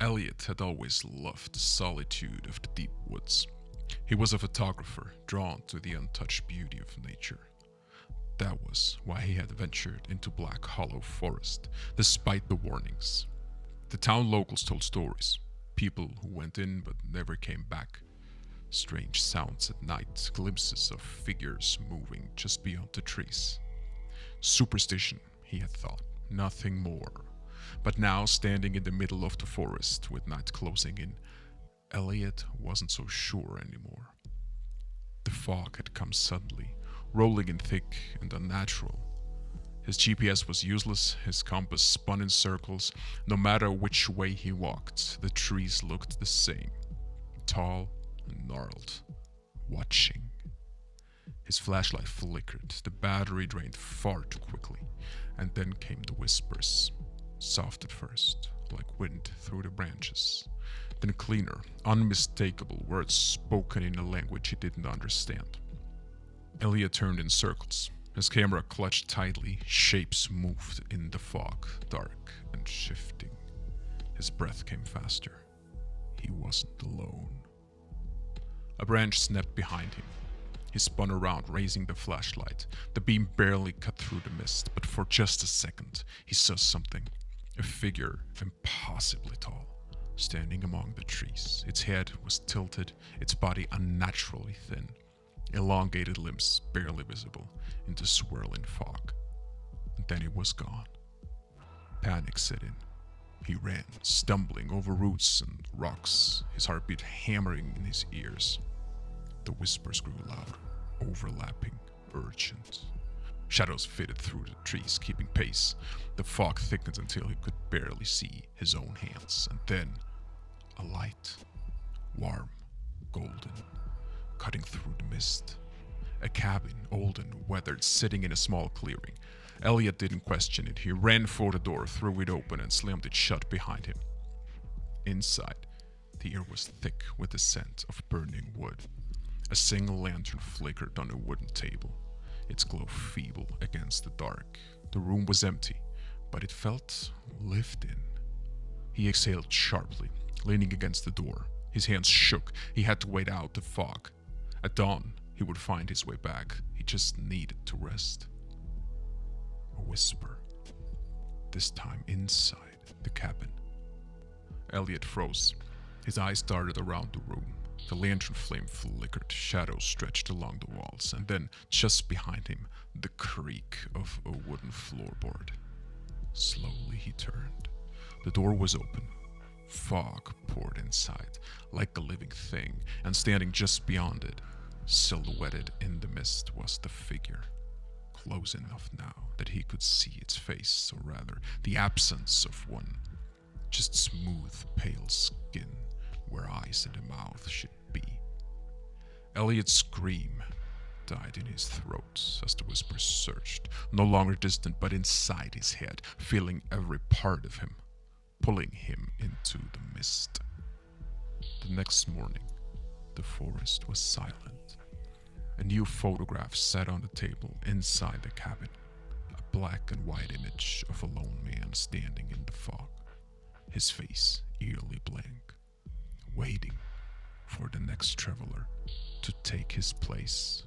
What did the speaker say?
Elliot had always loved the solitude of the deep woods. He was a photographer drawn to the untouched beauty of nature. That was why he had ventured into Black Hollow Forest, despite the warnings. The town locals told stories, people who went in but never came back. Strange sounds at night, glimpses of figures moving just beyond the trees. Superstition, he had thought, nothing more. But now, standing in the middle of the forest with night closing in, Elliot wasn't so sure anymore. The fog had come suddenly, rolling in thick and unnatural. His GPS was useless, his compass spun in circles. No matter which way he walked, the trees looked the same, tall and gnarled, watching. His flashlight flickered, the battery drained far too quickly, and then came the whispers. Soft at first, like wind through the branches. Then cleaner, unmistakable words spoken in a language he didn't understand. Elliot turned in circles. His camera clutched tightly, shapes moved in the fog, dark and shifting. His breath came faster. He wasn't alone. A branch snapped behind him. He spun around, raising the flashlight. The beam barely cut through the mist, but for just a second, he saw something. A figure, impossibly tall, standing among the trees. Its head was tilted, its body unnaturally thin. Elongated limbs barely visible in the swirling fog. And then it was gone. Panic set in. He ran, stumbling over roots and rocks, his heartbeat hammering in his ears. The whispers grew louder, overlapping, urgent. Shadows fitted through the trees, keeping pace. The fog thickened until he could barely see his own hands. And then, a light, warm, golden, cutting through the mist. A cabin, old and weathered, sitting in a small clearing. Elliot didn't question it. He ran for the door, threw it open, and slammed it shut behind him. Inside, the air was thick with the scent of burning wood. A single lantern flickered on a wooden table, its glow feeble against the dark. The room was empty, but it felt lived in. He exhaled sharply, leaning against the door. His hands shook. He had to wait out the fog. At dawn, he would find his way back. He just needed to rest. A whisper. This time inside the cabin. Elliot froze. His eyes darted around the room. The lantern flame flickered, shadows stretched along the walls, and then, just behind him, the creak of a wooden floorboard. Slowly he turned. The door was open. Fog poured inside, like a living thing, and standing just beyond it, silhouetted in the mist, was the figure. Close enough now that he could see its face, or rather, the absence of one. Just smooth, pale skin, where eyes and a mouth should be. Elliot's scream died in his throat as the whispers surged, no longer distant but inside his head, filling every part of him, pulling him into the mist. The next morning, the forest was silent. A new photograph sat on the table inside the cabin, a black and white image of a lone man standing in the fog, his face eerily blank, waiting for the next traveler to take his place